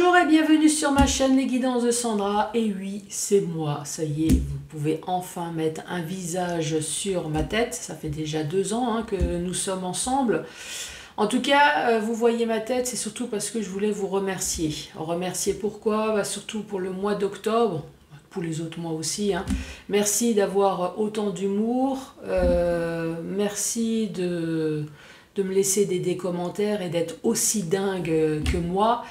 Bonjour et bienvenue sur ma chaîne Les Guidances de Sandra. Et oui, c'est moi, ça y est, vous pouvez enfin mettre un visage sur ma tête. Ça fait déjà 2 ans que nous sommes ensemble. En tout cas, vous voyez ma tête, c'est surtout parce que je voulais vous remercier. Remercier pourquoi? Surtout pour le mois d'octobre, pour les autres mois aussi. Merci d'avoir autant d'humour. Merci de me laisser des commentaires et d'être aussi dingue que moi.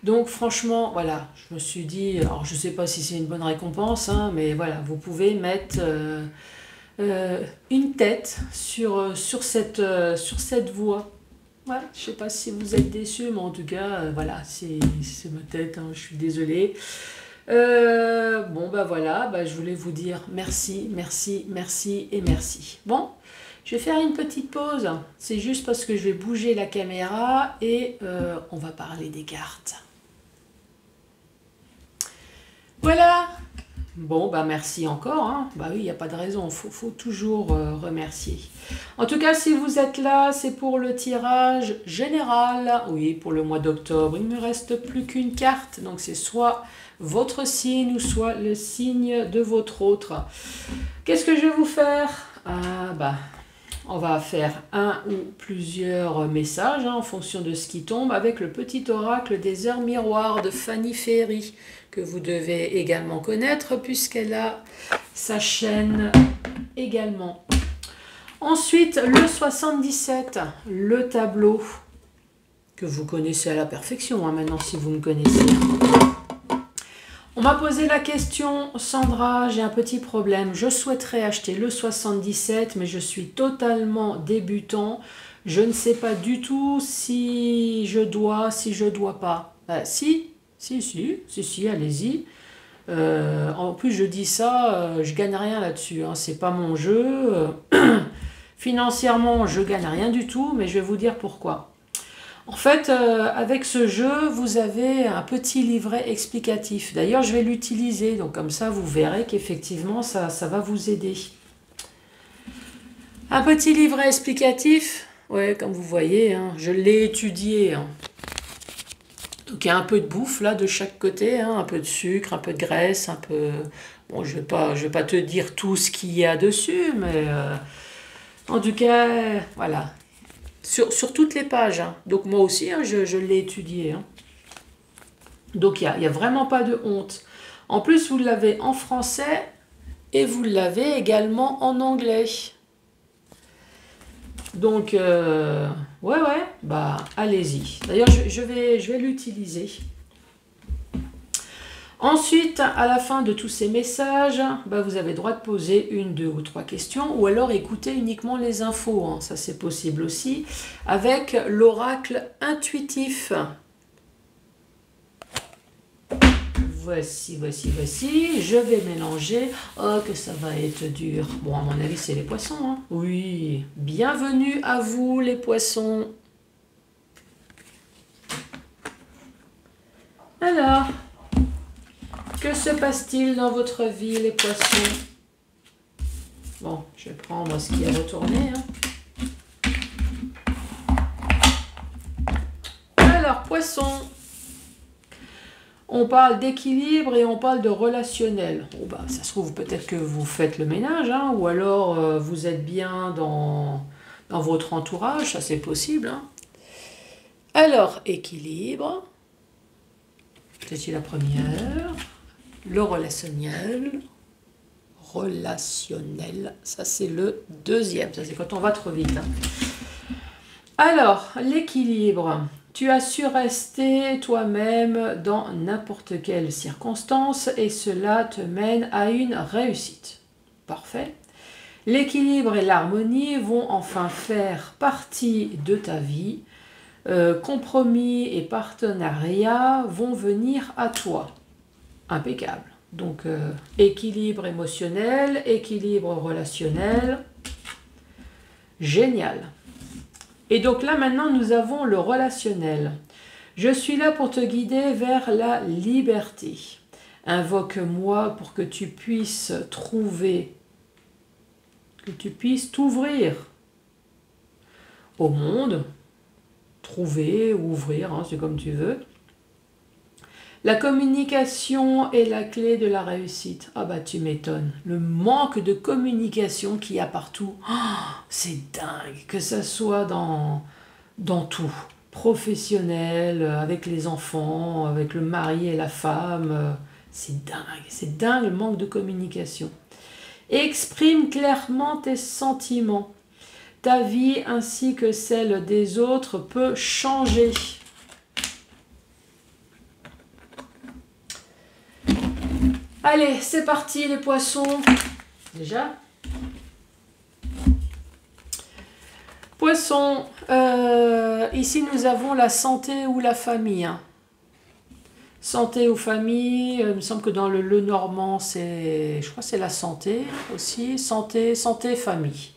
Donc franchement, voilà, je me suis dit, alors je ne sais pas si c'est une bonne récompense, mais voilà, vous pouvez mettre une tête sur cette voie. Ouais, je ne sais pas si vous êtes déçus, mais en tout cas, voilà, c'est ma tête, je suis désolée. Bon, voilà, je voulais vous dire merci, merci, merci et merci. Bon, je vais faire une petite pause, c'est juste parce que je vais bouger la caméra et on va parler des cartes. Voilà. Bon, merci encore. Oui, il n'y a pas de raison. Faut toujours remercier. En tout cas, si vous êtes là, c'est pour le tirage général. Oui, pour le mois d'octobre. Il ne me reste plus qu'une carte. Donc, c'est soit votre signe ou soit le signe de votre autre. Qu'est-ce que je vais vous faire? On va faire un ou plusieurs messages en fonction de ce qui tombe avec le petit oracle des heures miroirs de Fanny Ferry, que vous devez également connaître puisqu'elle a sa chaîne également. Ensuite, le 77, le tableau que vous connaissez à la perfection maintenant si vous me connaissez. On m'a posé la question, Sandra, j'ai un petit problème, je souhaiterais acheter le 77, mais je suis totalement débutant, je ne sais pas du tout si je dois pas. Si, allez-y. En plus, je dis ça, je gagne rien là-dessus, c'est pas mon jeu. Financièrement, je gagne rien du tout, mais je vais vous dire pourquoi. En fait, avec ce jeu, vous avez un petit livret explicatif. D'ailleurs, je vais l'utiliser, donc comme ça, vous verrez qu'effectivement, ça va vous aider. Un petit livret explicatif, ouais, comme vous voyez, je l'ai étudié. Donc, il y a un peu de bouffe, là, de chaque côté, un peu de sucre, un peu de graisse, un peu... Bon, je vais pas te dire tout ce qu'il y a dessus, mais... en tout cas, voilà. Sur toutes les pages. Donc moi aussi, je l'ai étudié. Donc il n'y a vraiment pas de honte. En plus, vous l'avez en français et vous l'avez également en anglais. Donc, allez-y. D'ailleurs, je vais l'utiliser. Ensuite, à la fin de tous ces messages, vous avez le droit de poser 1, 2 ou 3 questions ou alors écouter uniquement les infos. Ça, c'est possible aussi. Avec l'oracle intuitif. Voici. Je vais mélanger. Oh, que ça va être dur. Bon, à mon avis, c'est les poissons. Oui. Bienvenue à vous, les poissons. Alors... que se passe-t-il dans votre vie, les poissons? Bon, je vais prendre ce qui est retourné. Alors, poissons. On parle d'équilibre et on parle de relationnel. Bon, ça se trouve, peut-être que vous faites le ménage, ou alors vous êtes bien dans votre entourage, ça c'est possible. Alors, équilibre. C'est la première. Le relationnel, ça c'est le deuxième, ça c'est quand on va trop vite. Alors, l'équilibre, tu as su rester toi-même dans n'importe quelle circonstance et cela te mène à une réussite. Parfait. L'équilibre et l'harmonie vont enfin faire partie de ta vie. Compromis et partenariat vont venir à toi. Impeccable. Donc, équilibre émotionnel, équilibre relationnel. Génial. Et donc là, maintenant, nous avons le relationnel. Je suis là pour te guider vers la liberté. Invoque-moi pour que tu puisses t'ouvrir au monde. Trouver, ouvrir, c'est comme tu veux. La communication est la clé de la réussite. Ah bah tu m'étonnes. Le manque de communication qu'il y a partout, oh, c'est dingue. Que ça soit dans tout. Professionnel, avec les enfants, avec le mari et la femme. C'est dingue le manque de communication. Exprime clairement tes sentiments. Ta vie ainsi que celle des autres peut changer. Allez, c'est parti les poissons. Déjà. Poissons, ici nous avons la santé ou la famille. Santé ou famille, il me semble que dans le normand, je crois que c'est la santé aussi. Santé, famille.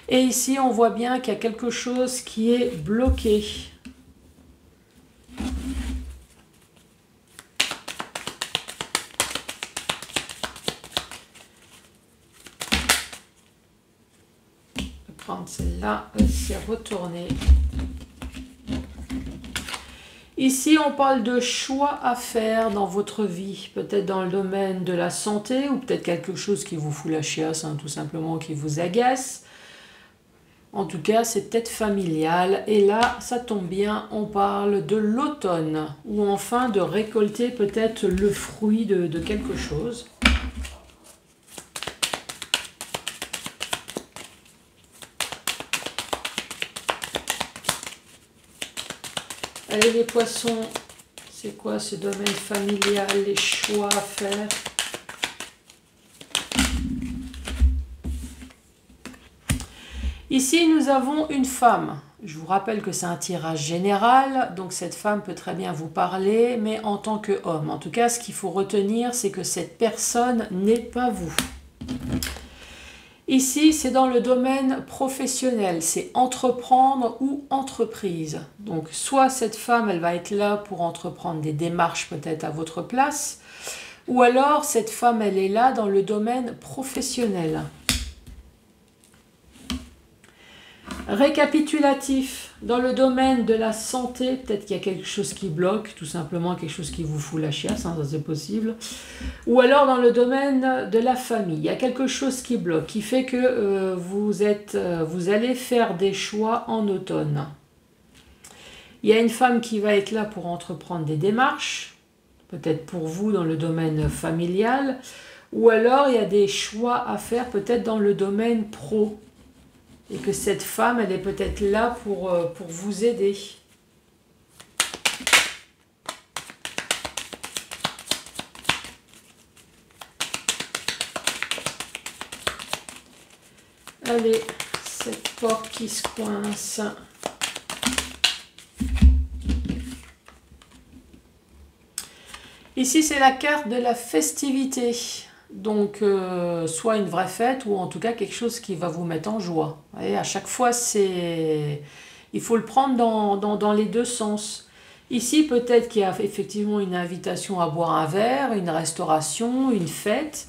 Et ici, on voit bien qu'il y a quelque chose qui est bloqué. Prendre celle-là, c'est retourner. Ici, on parle de choix à faire dans votre vie, peut-être dans le domaine de la santé ou peut-être quelque chose qui vous fout la chiasse, hein, tout simplement, qui vous agace. En tout cas, c'est peut-être familial. Et là, ça tombe bien, on parle de l'automne ou enfin de récolter peut-être le fruit de quelque chose. Allez les poissons, c'est quoi ce domaine familial, les choix à faire? Ici, nous avons une femme. Je vous rappelle que c'est un tirage général, donc cette femme peut très bien vous parler, mais en tant qu'homme. En tout cas, ce qu'il faut retenir, c'est que cette personne n'est pas vous. Ici, c'est dans le domaine professionnel, c'est entreprendre ou entreprise. Donc, soit cette femme, elle va être là pour entreprendre des démarches peut-être à votre place, ou alors cette femme, elle est là dans le domaine professionnel. Récapitulatif, dans le domaine de la santé, peut-être qu'il y a quelque chose qui bloque, tout simplement quelque chose qui vous fout la chiasse, hein, ça c'est possible. Ou alors dans le domaine de la famille, il y a quelque chose qui bloque, qui fait que vous allez faire des choix en automne. Il y a une femme qui va être là pour entreprendre des démarches, peut-être pour vous dans le domaine familial, ou alors il y a des choix à faire peut-être dans le domaine pro. Et que cette femme, elle est peut-être là pour vous aider. Allez, cette porte qui se coince. Ici, c'est la carte de la festivité. Donc, soit une vraie fête ou en tout cas quelque chose qui va vous mettre en joie. Et à chaque fois, il faut le prendre dans les deux sens. Ici, peut-être qu'il y a effectivement une invitation à boire un verre, une restauration, une fête,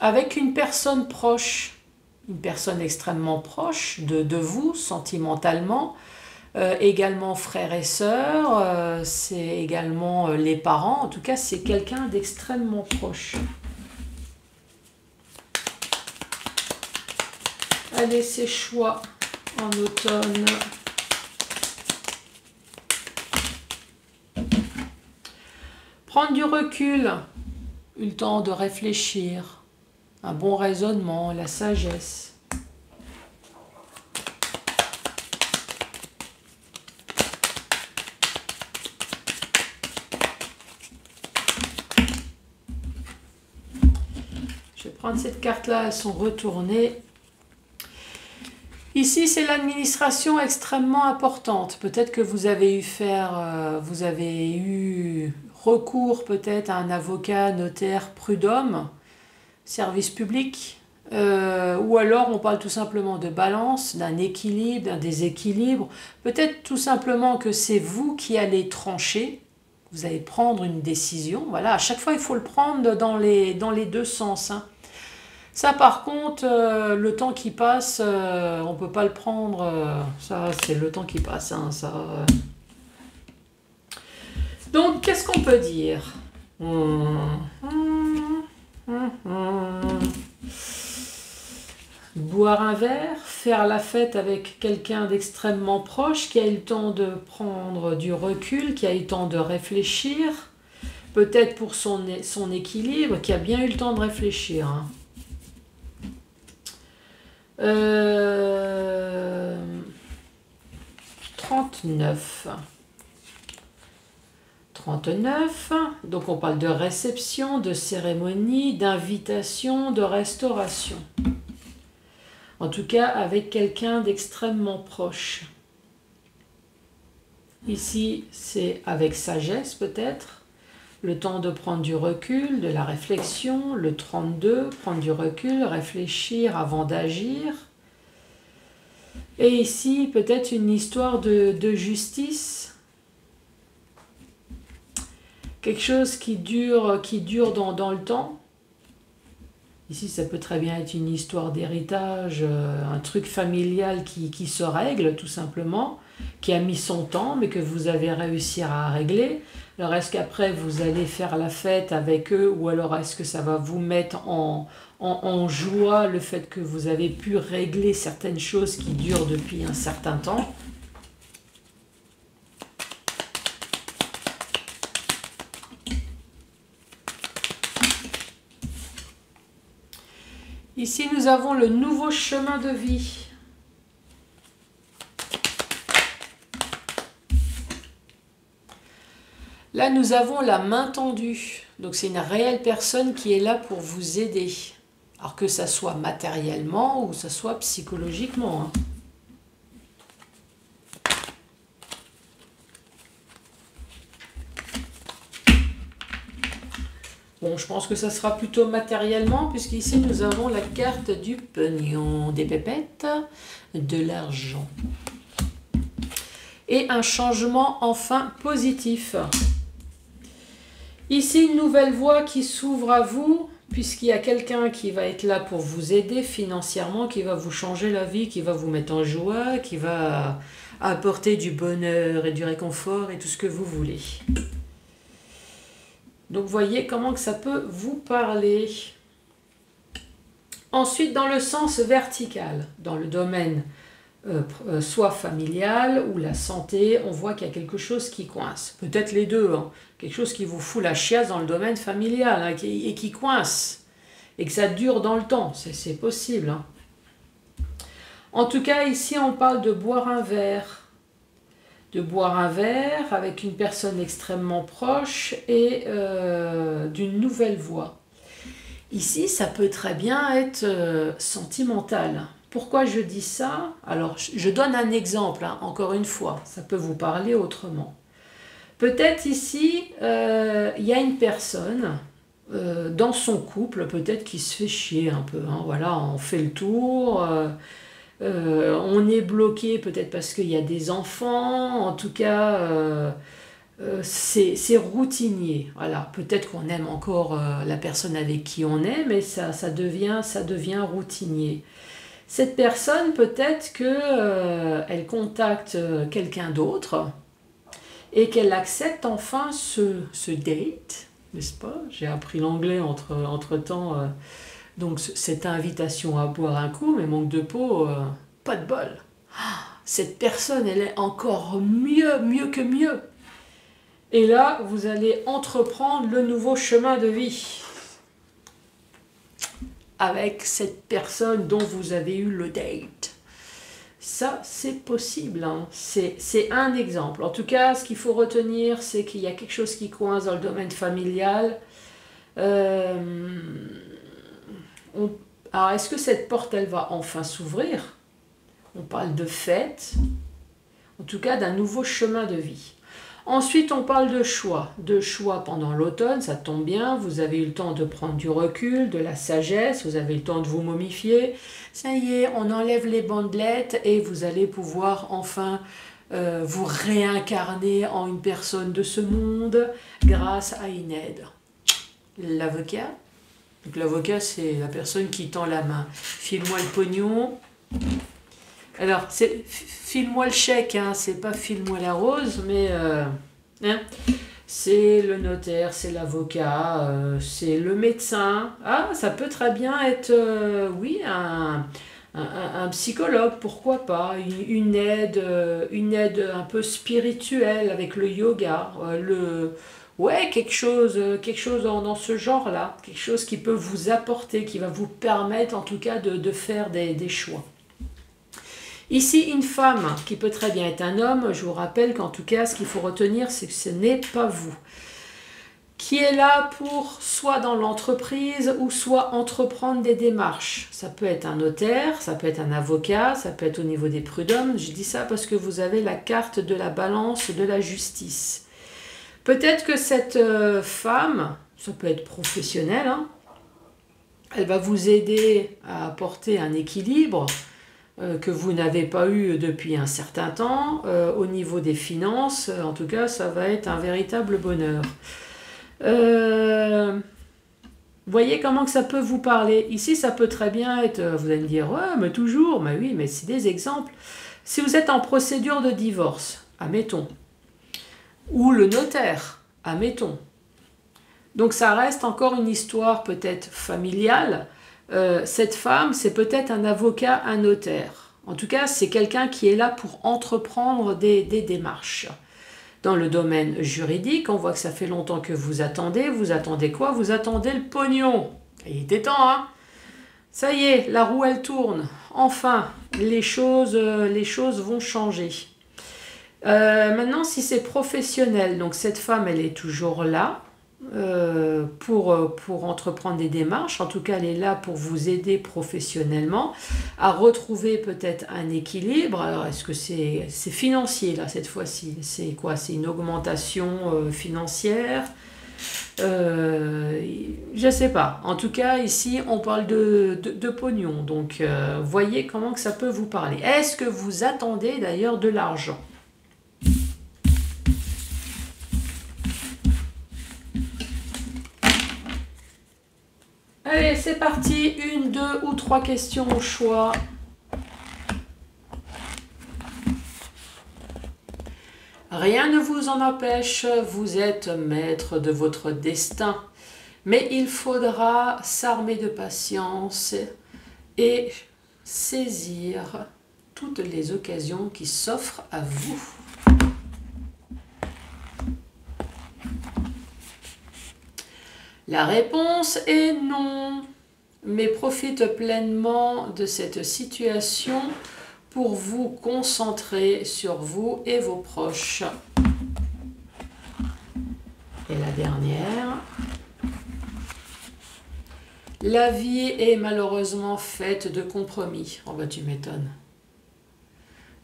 avec une personne proche, une personne extrêmement proche de vous, sentimentalement. Également frères et sœurs, c'est également les parents, en tout cas c'est quelqu'un d'extrêmement proche. Allez, ces choix en automne. Prendre du recul, eu le temps de réfléchir, un bon raisonnement, la sagesse. Prendre cette carte-là, elles sont retournées. Ici, c'est l'administration extrêmement importante. Peut-être que vous avez eu recours peut-être à un avocat, notaire, prud'homme, service public. Ou alors, on parle tout simplement de balance, d'un équilibre, d'un déséquilibre. Peut-être tout simplement que c'est vous qui allez trancher. Vous allez prendre une décision. Voilà, à chaque fois, il faut le prendre dans les deux sens, hein. Ça, par contre, le temps qui passe, on ne peut pas le prendre. Ça, c'est le temps qui passe. Hein, ça. Donc, qu'est-ce qu'on peut dire? Boire un verre, faire la fête avec quelqu'un d'extrêmement proche qui a eu le temps de prendre du recul, qui a eu le temps de réfléchir, peut-être pour son équilibre, qui a bien eu le temps de réfléchir. Hein. 39. 39, donc on parle de réception, de cérémonie, d'invitation, de restauration. En tout cas, avec quelqu'un d'extrêmement proche. Ici, c'est avec sagesse peut-être, le temps de prendre du recul, de la réflexion, le 32, prendre du recul, réfléchir avant d'agir. Et ici, peut-être une histoire de justice. Quelque chose qui dure dans le temps. Ici, ça peut très bien être une histoire d'héritage, un truc familial qui se règle tout simplement, qui a mis son temps, mais que vous avez réussi à régler. Alors, est-ce qu'après, vous allez faire la fête avec eux, ou alors est-ce que ça va vous mettre en joie, le fait que vous avez pu régler certaines choses qui durent depuis un certain temps? Ici, nous avons le nouveau chemin de vie. Là, nous avons la main tendue. Donc, c'est une réelle personne qui est là pour vous aider. Alors que ça soit matériellement ou ça soit psychologiquement. Hein. Bon, je pense que ça sera plutôt matériellement, puisqu'ici nous avons la carte du pognon, des pépettes, de l'argent. Et un changement enfin positif. Ici, une nouvelle voie qui s'ouvre à vous, puisqu'il y a quelqu'un qui va être là pour vous aider financièrement, qui va vous changer la vie, qui va vous mettre en joie, qui va apporter du bonheur et du réconfort et tout ce que vous voulez. Donc, voyez comment que ça peut vous parler. Ensuite, dans le sens vertical, dans le domaine soit familial ou la santé, on voit qu'il y a quelque chose qui coince. Peut-être les deux, hein. Quelque chose qui vous fout la chiasse dans le domaine familial hein, et qui coince. Et que ça dure dans le temps, c'est possible. Hein. En tout cas, ici, on parle de boire un verre. De boire un verre avec une personne extrêmement proche et d'une nouvelle voix. Ici, ça peut très bien être sentimental. Pourquoi je dis ça? Alors, je donne un exemple, hein, encore une fois, ça peut vous parler autrement. Peut-être ici, il y a une personne dans son couple, peut-être qui se fait chier un peu. Hein, voilà, on fait le tour. On est bloqué peut-être parce qu'il y a des enfants, en tout cas c'est routinier. Voilà, peut-être qu'on aime encore la personne avec qui on est, mais ça devient routinier. Cette personne peut-être qu'elle contacte quelqu'un d'autre et qu'elle accepte enfin ce date, n'est-ce pas? J'ai appris l'anglais entre-temps. Donc cette invitation à boire un coup, mais manque de peau, pas de bol. Cette personne, elle est encore mieux que mieux. Et là, vous allez entreprendre le nouveau chemin de vie. Avec cette personne dont vous avez eu le date. Ça, c'est possible. Hein. C'est un exemple. En tout cas, ce qu'il faut retenir, c'est qu'il y a quelque chose qui coince dans le domaine familial. Alors, est-ce que cette porte, elle va enfin s'ouvrir? On parle de fête, en tout cas d'un nouveau chemin de vie. Ensuite, on parle de choix pendant l'automne, ça tombe bien, vous avez eu le temps de prendre du recul, de la sagesse, vous avez eu le temps de vous momifier. Ça y est, on enlève les bandelettes et vous allez pouvoir enfin vous réincarner en une personne de ce monde grâce à une aide. L'avocat. Donc l'avocat, c'est la personne qui tend la main. File-moi le pognon. Alors, file-moi le chèque, hein, c'est pas file-moi la rose, mais hein, c'est le notaire, c'est l'avocat, c'est le médecin. Ah, ça peut très bien être, oui, un psychologue, pourquoi pas, une aide un peu spirituelle avec le yoga, ouais, quelque chose dans ce genre-là, quelque chose qui peut vous apporter, qui va vous permettre en tout cas de faire des choix. Ici, une femme qui peut très bien être un homme, je vous rappelle qu'en tout cas, ce qu'il faut retenir, c'est que ce n'est pas vous. Qui est là pour soit dans l'entreprise ou soit entreprendre des démarches. Ça peut être un notaire, ça peut être un avocat, ça peut être au niveau des prud'hommes. Je dis ça parce que vous avez la carte de la balance de la justice. Peut-être que cette femme, ça peut être professionnel, hein, elle va vous aider à apporter un équilibre que vous n'avez pas eu depuis un certain temps. Au niveau des finances, en tout cas, ça va être un véritable bonheur. Voyez comment que ça peut vous parler. Ici, ça peut très bien être, vous allez me dire, ouais, mais toujours, mais oui, mais c'est des exemples. Si vous êtes en procédure de divorce, admettons, ou le notaire, admettons. Donc ça reste encore une histoire peut-être familiale. Cette femme, c'est peut-être un avocat, un notaire. En tout cas, c'est quelqu'un qui est là pour entreprendre des démarches. Dans le domaine juridique, on voit que ça fait longtemps que vous attendez. Vous attendez quoi? Vous attendez le pognon. Il était temps, hein? Ça y est, la roue, elle tourne. Enfin, les choses vont changer. Maintenant, si c'est professionnel, donc cette femme, elle est toujours là pour entreprendre des démarches. En tout cas, elle est là pour vous aider professionnellement à retrouver peut-être un équilibre. Alors, est-ce que c'est financier, là, cette fois-ci? C'est quoi? C'est une augmentation financière? Je ne sais pas. En tout cas, ici, on parle de pognon. Donc, voyez comment que ça peut vous parler. Est-ce que vous attendez d'ailleurs de l'argent? Allez, c'est parti. 1, 2 ou 3 questions au choix. Rien ne vous en empêche, vous êtes maître de votre destin. Mais il faudra s'armer de patience et saisir toutes les occasions qui s'offrent à vous. La réponse est non, mais profite pleinement de cette situation pour vous concentrer sur vous et vos proches. Et la dernière. La vie est malheureusement faite de compromis. Oh bah tu m'étonnes.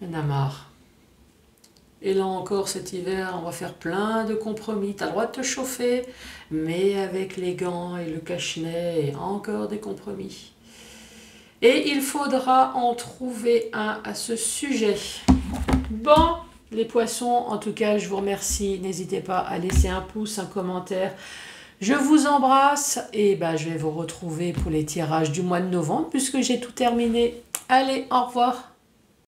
Il y en a marre. Et là encore, cet hiver, on va faire plein de compromis. Tu as le droit de te chauffer, mais avec les gants et le cache-nez, et encore des compromis. Et il faudra en trouver un à ce sujet. Bon, les poissons, en tout cas, je vous remercie. N'hésitez pas à laisser un pouce, un commentaire. Je vous embrasse et je vais vous retrouver pour les tirages du mois de novembre puisque j'ai tout terminé. Allez, au revoir.